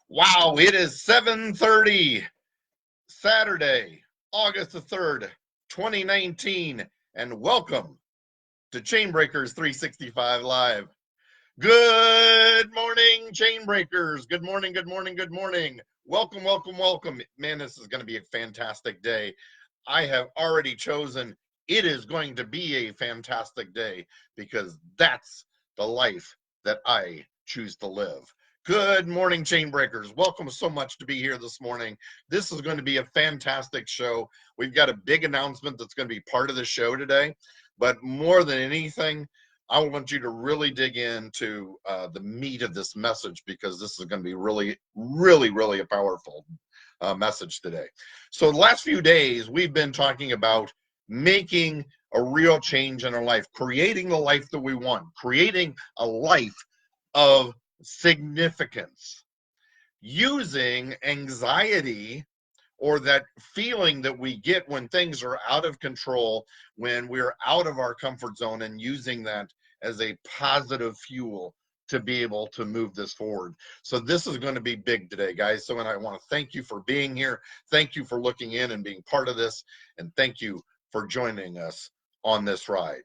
Wow, it is 7:30, Saturday, August the 3rd, 2019, and welcome to Chainbreakers 365 Live. Good morning, Chainbreakers. Good morning, good morning, good morning. Welcome, welcome, welcome. Man, this is going to be a fantastic day. I have already chosen it is going to be a fantastic day because that's the life that I choose to live. Good morning, Chainbreakers. Welcome so much to be here this morning. This is going to be a fantastic show. We've got a big announcement that's going to be part of the show today. But more than anything, I want you to really dig into the meat of this message because this is going to be really, really, really a powerful message today. So the last few days, we've been talking about making a real change in our life, creating the life that we want, creating a life of significance, using anxiety or that feeling that we get when things are out of control, when we're out of our comfort zone, and using that as a positive fuel to be able to move this forward. So this is going to be big today, guys. So, and I want to thank you for being here. Thank you for looking in and being part of this. And thank you for joining us on this ride.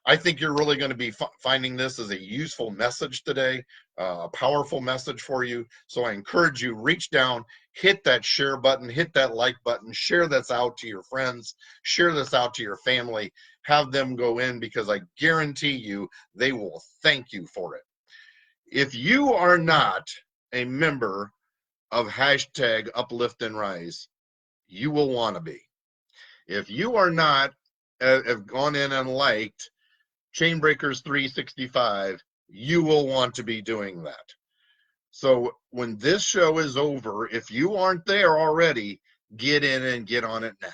I think you're really going to be finding this as a useful message today, a powerful message for you. So I encourage you, reach down, hit that share button, hit that like button, share this out to your friends, share this out to your family, have them go in because I guarantee you they will thank you for it. If you are not a member of hashtag Uplift and Rise, you will want to be. If you are not, have gone in and liked Chainbreakers 365, you will want to be doing that. So when this show is over, if you aren't there already, get in and get on it now.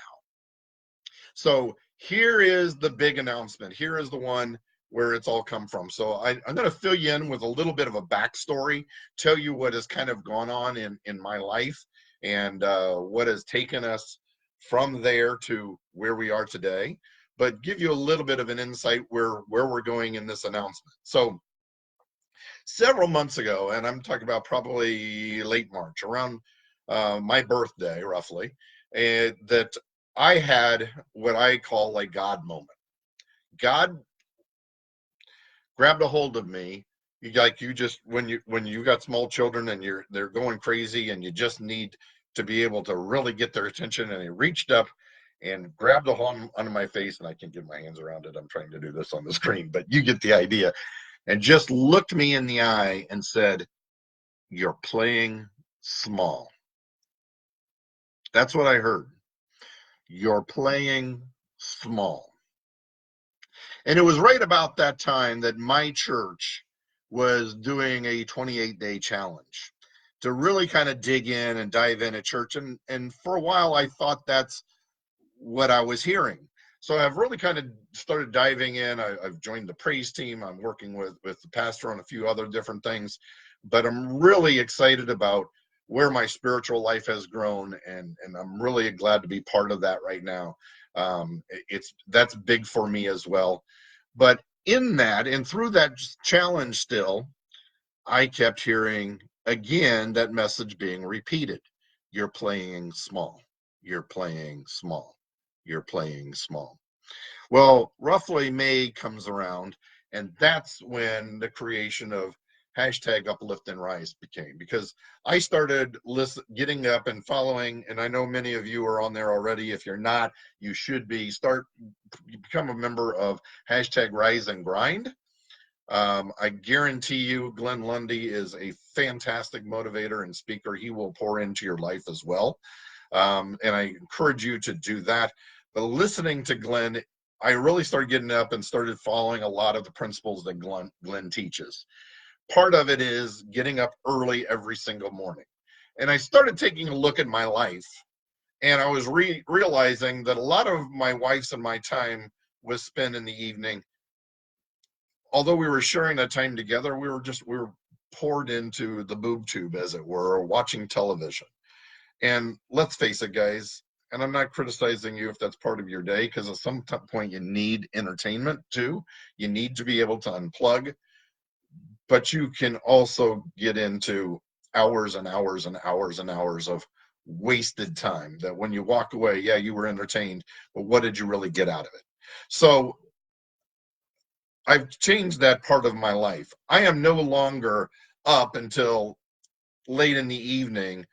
So here is the big announcement. Here is the one where it's all come from. So I'm going to fill you in with a little bit of a backstory, tell you what has kind of gone on in my life and what has taken us from there to where we are today, but give you a little bit of an insight where we're going in this announcement. So several months ago, and I'm talking about probably late March, around my birthday, roughly, that I had what I call a God moment. God grabbed a hold of me, when you got small children and they're going crazy and you just need to be able to really get their attention, and he reached up and grabbed a hold under my face, and I can't get my hands around it. I'm trying to do this on the screen, but you get the idea. And just looked me in the eye and said, "You're playing small." That's what I heard. You're playing small. And it was right about that time that my church was doing a 28-day challenge to really kind of dig in and dive in at church. And for a while, I thought that's what I was hearing. So I've really kind of started diving in. I've joined the praise team. I'm working with the pastor on a few other different things, but I'm really excited about where my spiritual life has grown, and I'm really glad to be part of that right now. That's big for me as well. But in that and through that challenge still, I kept hearing again that message being repeated. You're playing small. You're playing small. You're playing small. Well, roughly May comes around, and that's when the creation of hashtag Uplift and Rise became, because I started getting up and following, and I know many of you are on there already. If you're not, you should be. Become a member of hashtag Rise and Grind. I guarantee you Glenn Lundy is a fantastic motivator and speaker. He will pour into your life as well. And I encourage you to do that. But listening to Glenn, I really started getting up and started following a lot of the principles that Glenn teaches. Part of it is getting up early every single morning. And I started taking a look at my life, and I was realizing that a lot of my wife's and my time was spent in the evening. Although we were sharing that time together, we were poured into the boob tube, as it were, or watching television. And let's face it, guys, and I'm not criticizing you if that's part of your day, because at some point you need entertainment too. You need to be able to unplug. but you can also get into hours and hours and hours and hours of wasted time that when you walk away, yeah, you were entertained, but what did you really get out of it? So I've changed that part of my life. I am no longer up until late in the evening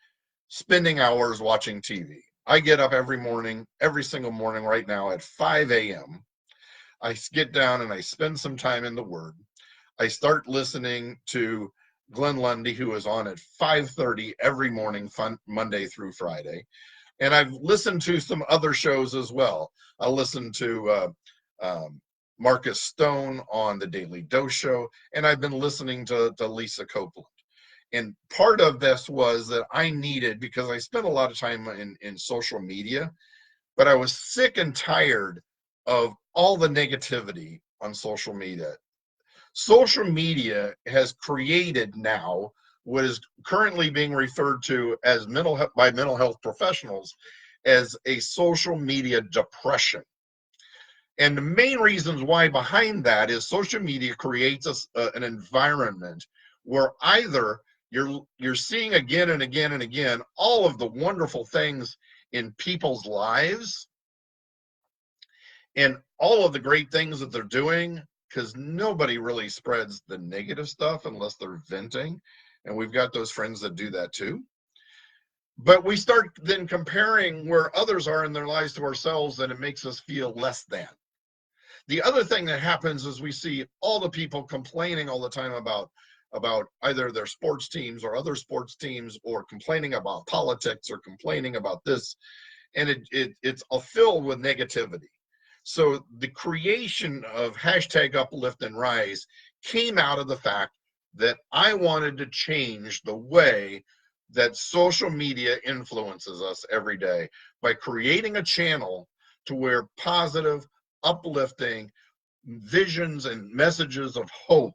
spending hours watching TV. I get up every morning, every single morning right now at 5 a.m. I get down and I spend some time in the Word. I start listening to Glenn Lundy, who is on at 5:30 every morning, Monday through Friday. And I've listened to some other shows as well. I listen to Marcus Stone on the Daily Dose Show, and I've been listening to Lisa Copeland. And part of this was that I needed, because I spent a lot of time in social media, but I was sick and tired of all the negativity on social media. Social media has created now what is currently being referred to as by mental health professionals as a social media depression. And the main reasons why behind that is social media creates an environment where either you're seeing again and again and again all of the wonderful things in people's lives and all of the great things that they're doing, because nobody really spreads the negative stuff unless they're venting. And we've got those friends that do that too. But we start then comparing where others are in their lives to ourselves, and it makes us feel less than. The other thing that happens is we see all the people complaining all the time about either their sports teams or other sports teams, or complaining about politics or complaining about this, and it's filled with negativity. So the creation of hashtag Uplift and Rise came out of the fact that I wanted to change the way that social media influences us every day by creating a channel to where positive, uplifting visions and messages of hope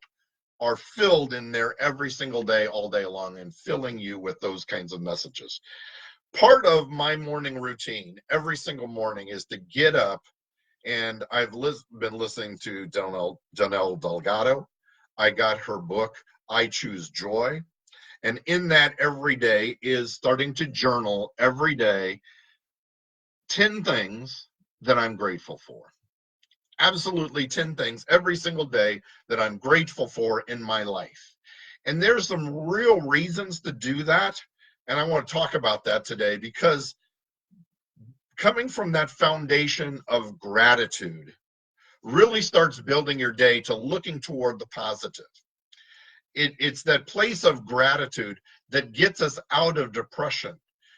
are filled in there every single day, all day long, and filling you with those kinds of messages. Part of my morning routine every single morning is to get up, and I've been listening to Janelle Delgado. I got her book, I Choose Joy. And in that every day is starting to journal every day 10 things that I'm grateful for. Absolutely 10 things every single day that I'm grateful for in my life. And there's some real reasons to do that. And I want to talk about that today, because coming from that foundation of gratitude really starts building your day to looking toward the positive. It's that place of gratitude that gets us out of depression.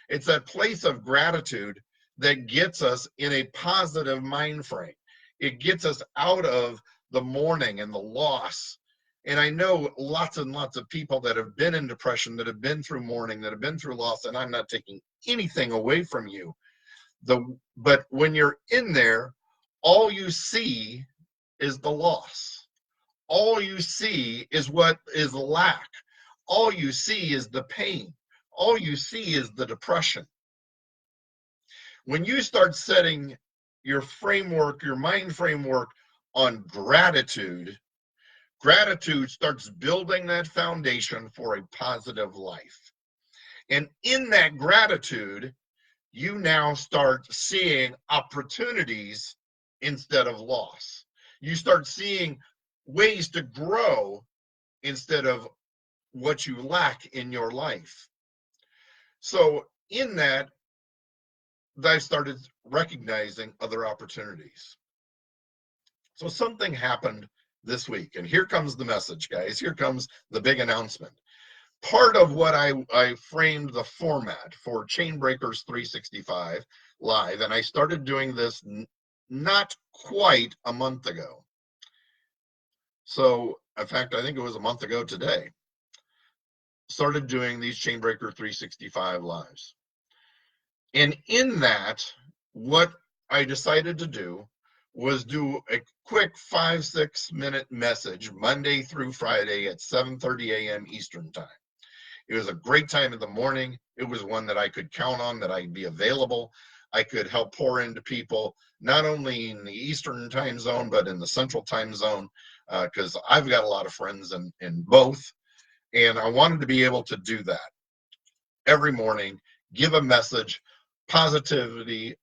It's that place of gratitude that gets us in a positive mind frame. It gets us out of the mourning and the loss. And I know lots and lots of people that have been in depression, that have been through mourning, that have been through loss, and I'm not taking anything away from you. But when you're in there, all you see is the loss. All you see is what is lack. All you see is the pain. All you see is the depression. When you start setting your framework, your mind framework on gratitude, gratitude starts building that foundation for a positive life. And in that gratitude, you now start seeing opportunities instead of loss. You start seeing ways to grow instead of what you lack in your life. So in that, I started recognizing other opportunities. So something happened this week, and here comes the message, guys. Here comes the big announcement. Part of what I framed the format for Chainbreakers 365 Live, and I started doing this not quite a month ago. So, in fact, I think it was a month ago today, started doing these Chainbreaker 365 Lives. And in that, what I decided to do was do a quick 5-6 minute message Monday through Friday at 7:30 a.m. Eastern time. It was a great time in the morning. It was one that I could count on, that I'd be available. I could help pour into people, not only in the Eastern time zone, but in the Central time zone. because I've got a lot of friends in both, and I wanted to be able to do that every morning, give a message, positivity,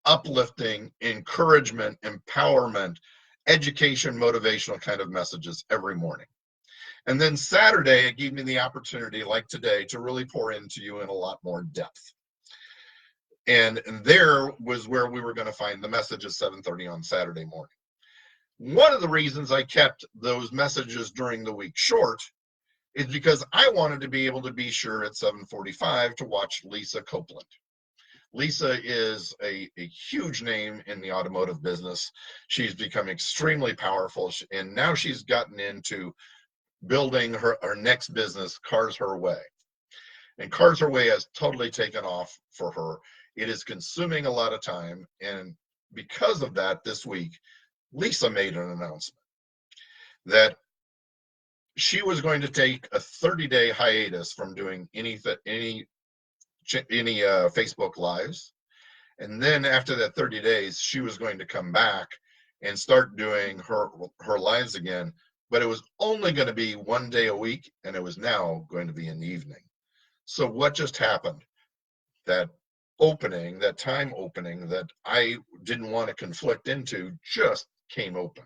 uplifting, encouragement, empowerment, education, motivational kind of messages every morning. And then Saturday, it gave me the opportunity, like today, to really pour into you in a lot more depth. And there was where we were going to find the message at 7:30 on Saturday morning. One of the reasons I kept those messages during the week short is because I wanted to be able to be sure at 7:45 to watch Lisa Copeland. Lisa is a huge name in the automotive business. She's become extremely powerful, and now she's gotten into building her next business, Cars Her Way. And Cars Her Way has totally taken off for her. It is consuming a lot of time, and because of that, this week, Lisa made an announcement that she was going to take a 30-day hiatus from doing any Facebook Lives. And then after that 30 days, she was going to come back and start doing her lives again. But it was only going to be 1 day a week, and it was now going to be in the evening. So what just happened? That opening, that time opening that I didn't want to conflict into, just came open.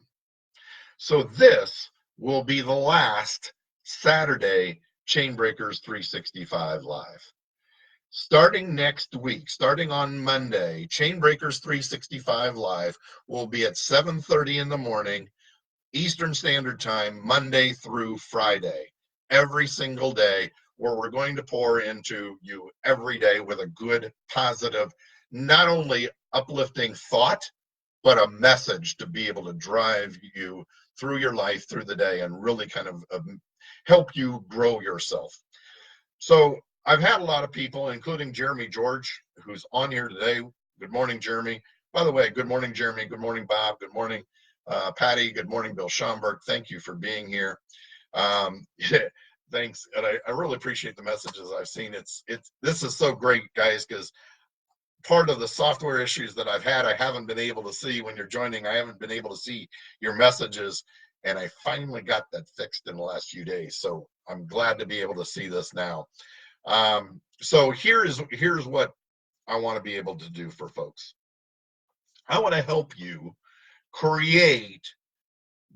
So this will be the last Saturday Chainbreakers 365 Live. Starting next week, starting on Monday, Chainbreakers 365 Live will be at 7:30 in the morning, Eastern Standard Time, Monday through Friday, every single day, where we're going to pour into you every day with a good, positive, not only uplifting thought, but a message to be able to drive you through your life, through the day, and really kind of help you grow yourself. So I've had a lot of people, including Jeremy George, who's on here today. Good morning, Jeremy. By the way, good morning, Jeremy. Good morning, Bob. Good morning, Patty. Good morning, Bill Schomburg. Thank you for being here. Thanks, and I really appreciate the messages I've seen. This is so great, guys, because part of the software issues that I've had, I haven't been able to see when you're joining. I haven't been able to see your messages, and I finally got that fixed in the last few days. So I'm glad to be able to see this now. So here's what I want to be able to do for folks. I want to help you create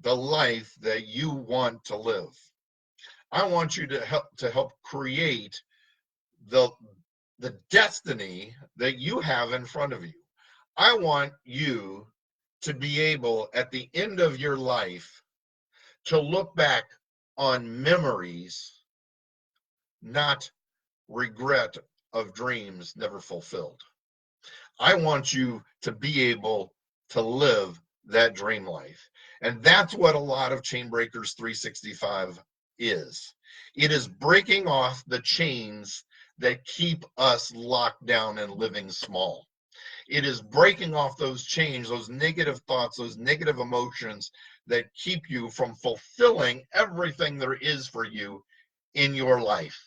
the life that you want to live. I want you to help create the destiny that you have in front of you. I want you to be able, at the end of your life, to look back on memories, not regret of dreams never fulfilled. I want you to be able to live that dream life. And that's what a lot of Chainbreakers 365 is. It is breaking off the chains that keep us locked down and living small. It is breaking off those chains, those negative thoughts, those negative emotions that keep you from fulfilling everything there is for you in your life.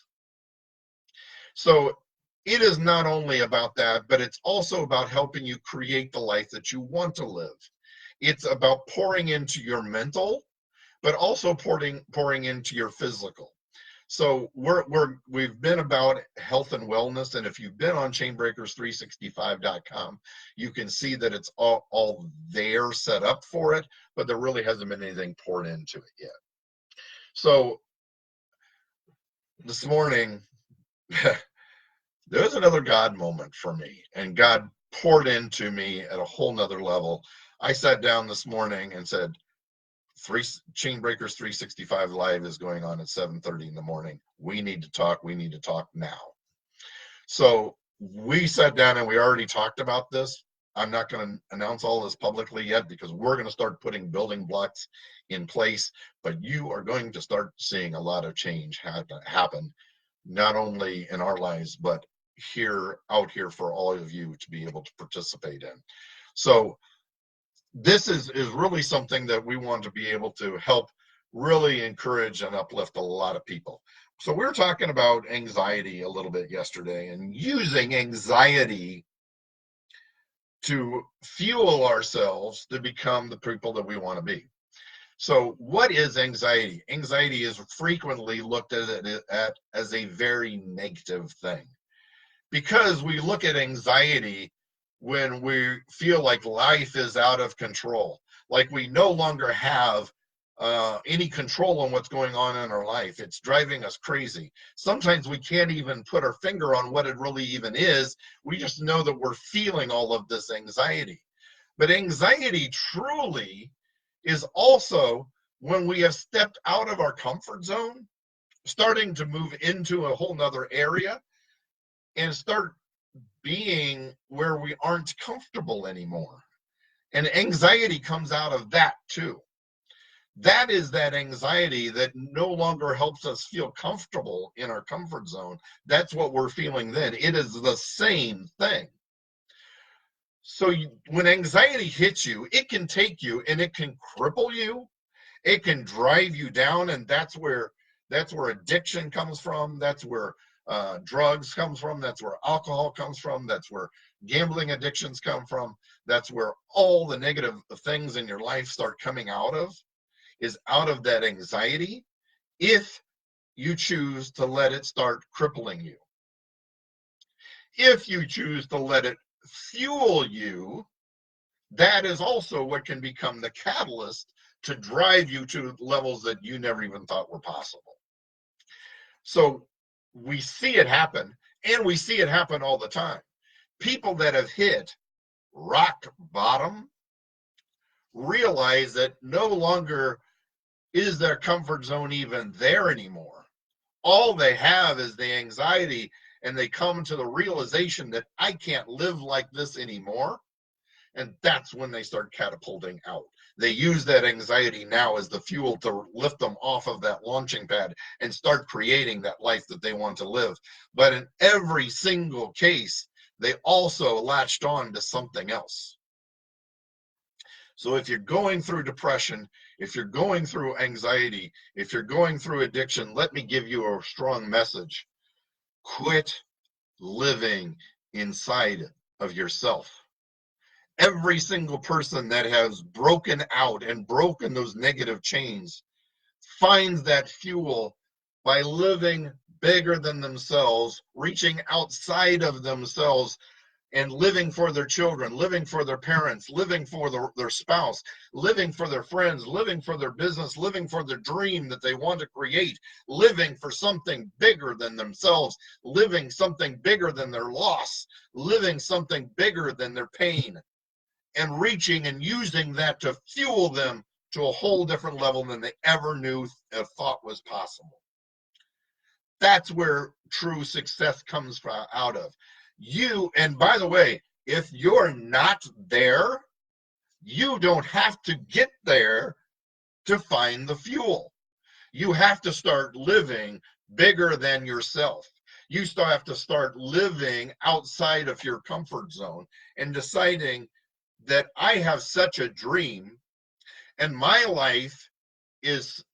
So it is not only about that, but it's also about helping you create the life that you want to live. It's about pouring into your mental, but also pouring into your physical. So we've been about health and wellness, and if you've been on chainbreakers365.com, you can see that it's all there set up for it, but there really hasn't been anything poured into it yet. So this morning, there was another God moment for me, and God poured into me at a whole nother level. I sat down this morning and said, Chainbreakers 365 Live is going on at 7:30 in the morning. We need to talk. We need to talk now. So we sat down and we already talked about this. I'm not going to announce all this publicly yet because we're going to start putting building blocks in place, but you are going to start seeing a lot of change happen, not only in our lives, but out here for all of you to be able to participate in. So this is really something that we want to be able to help really encourage and uplift a lot of people. So we were talking about anxiety a little bit yesterday and using anxiety to fuel ourselves to become the people that we want to be. So what is anxiety? Anxiety is frequently looked at as a very negative thing, because we look at anxiety when we feel like life is out of control, like we no longer have any control on what's going on in our life. It's driving us crazy. Sometimes we can't even put our finger on what it really even is. We just know that we're feeling all of this anxiety. But anxiety truly is also when we have stepped out of our comfort zone, starting to move into a whole nother area and start being where we aren't comfortable anymore. And anxiety comes out of that too. That is that anxiety that no longer helps us feel comfortable in our comfort zone. That's what we're feeling then. It is the same thing. So when anxiety hits you, it can take you and it can cripple you. It can drive you down, and that's where addiction comes from. That's where drugs comes from. That's where alcohol comes from. That's where gambling addictions come from. That's where all the negative things in your life start coming out of, is out of that anxiety, if you choose to let it start crippling you. If you choose to let it fuel you, that is also what can become the catalyst to drive you to levels that you never even thought were possible. So we see it happen, and we see it happen all the time. People that have hit rock bottom realize that no longer is their comfort zone even there anymore. All they have is the anxiety, and they come to the realization that I can't live like this anymore. And that's when they start catapulting out. They use that anxiety now as the fuel to lift them off of that launching pad and start creating that life that they want to live. But in every single case, they also latched on to something else. So if you're going through depression, if you're going through anxiety, if you're going through addiction, let me give you a strong message. Quit living inside of yourself. Every single person that has broken out and broken those negative chains finds that fuel by living bigger than themselves, reaching outside of themselves, and living for their children, living for their parents, living for their spouse, living for their friends, living for their business, living for their dream that they want to create, living for something bigger than themselves, living something bigger than their loss, living something bigger than their pain, and reaching and using that to fuel them to a whole different level than they ever knew or thought was possible. That's where true success comes out of. You, and by the way, if you're not there, you don't have to get there to find the fuel. You have to start living bigger than yourself. You still have to start living outside of your comfort zone and deciding that I have such a dream, and my life is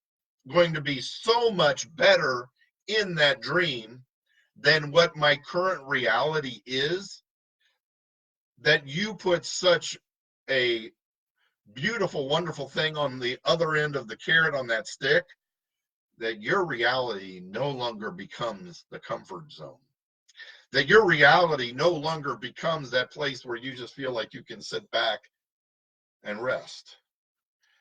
going to be so much better in that dream than what my current reality is, that you put such a beautiful, wonderful thing on the other end of the carrot on that stick, that your reality no longer becomes the comfort zone. That your reality no longer becomes that place where you just feel like you can sit back and rest.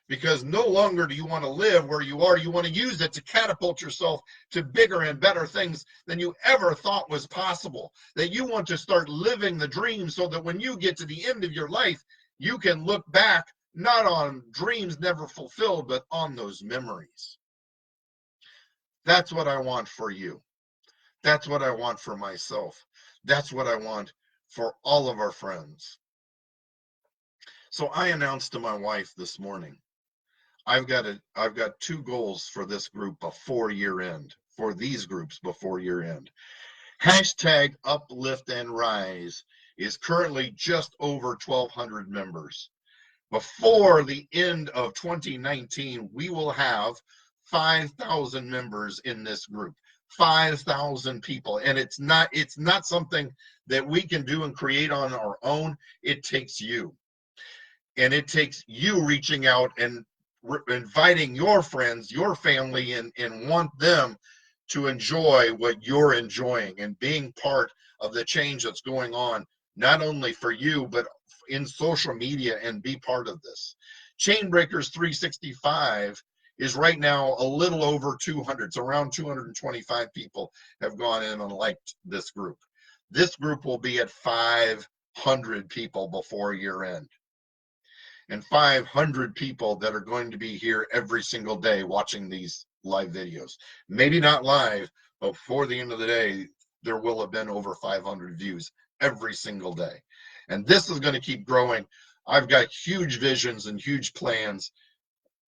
Because no longer do you want to live where you are. You want to use it to catapult yourself to bigger and better things than you ever thought was possible. That you want to start living the dream so that when you get to the end of your life, you can look back not on dreams never fulfilled, but on those memories. That's what I want for you. That's what I want for myself. That's what I want for all of our friends. So I announced to my wife this morning, I've got 2 goals for this group before year end, for these groups before year end. Hashtag Uplift and Rise is currently just over 1,200 members. Before the end of 2019, we will have 5,000 members in this group. 5,000 people, and it's not something that we can do and create on our own. It takes you, and it takes you reaching out and inviting your friends, your family, and want them to enjoy what you're enjoying and being part of the change that's going on, not only for you, but in social media, and be part of this. Chainbreakers 365 is right now a little over 200. It's around 225 people have gone in and liked this group. This group will be at 500 people before year end, and 500 people that are going to be here every single day watching these live videos. Maybe not live, but before the end of the day, there will have been over 500 views every single day. And this is going to keep growing. I've got huge visions and huge plans.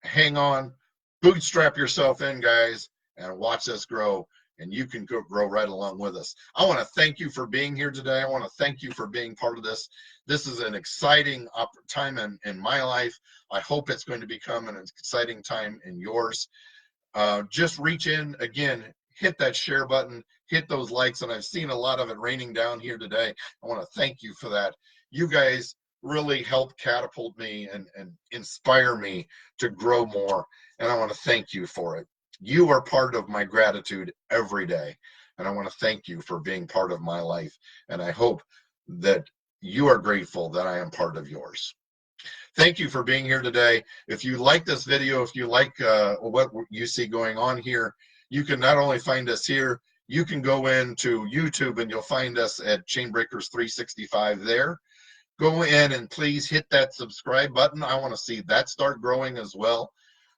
Hang on, bootstrap yourself in, guys, and watch us grow. And you can grow right along with us. I want to thank you for being here today. I want to thank you for being part of this. This is an exciting time in my life. I hope it's going to become an exciting time in yours. Just reach in again, hit that share button, hit those likes, and I've seen a lot of it raining down here today. I want to thank you for that. You guys really help catapult me and inspire me to grow more, and I want to thank you for it. You are part of my gratitude every day, and I want to thank you for being part of my life, and I hope that you are grateful that I am part of yours. Thank you for being here today. If you like this video, if you like what you see going on here, you can not only find us here, you can go into YouTube and you'll find us at Chainbreakers 365 there. Go in and please hit that subscribe button. I want to see that start growing as well.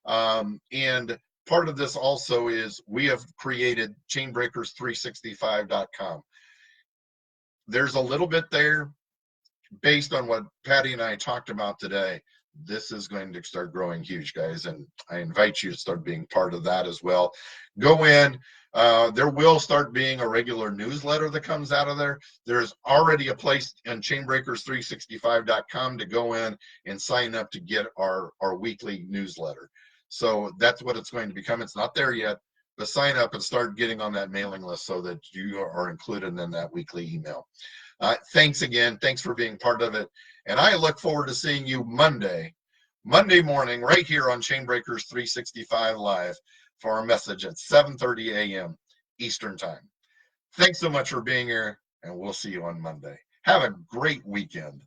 And part of this also is we have created Chainbreakers365.com. There's a little bit there based on what Patty and I talked about today. This is going to start growing huge, guys, and I invite you to start being part of that as well. Go in. There will start being a regular newsletter that comes out of there. There's already a place in Chainbreakers365.com to go in and sign up to get our weekly newsletter. So that's what it's going to become. It's not there yet, but sign up and start getting on that mailing list so that you are included in that weekly email. Thanks again. Thanks for being part of it. And I look forward to seeing you Monday morning, right here on Chainbreakers 365 Live for our message at 7:30 a.m. Eastern Time. Thanks so much for being here, and we'll see you on Monday. Have a great weekend.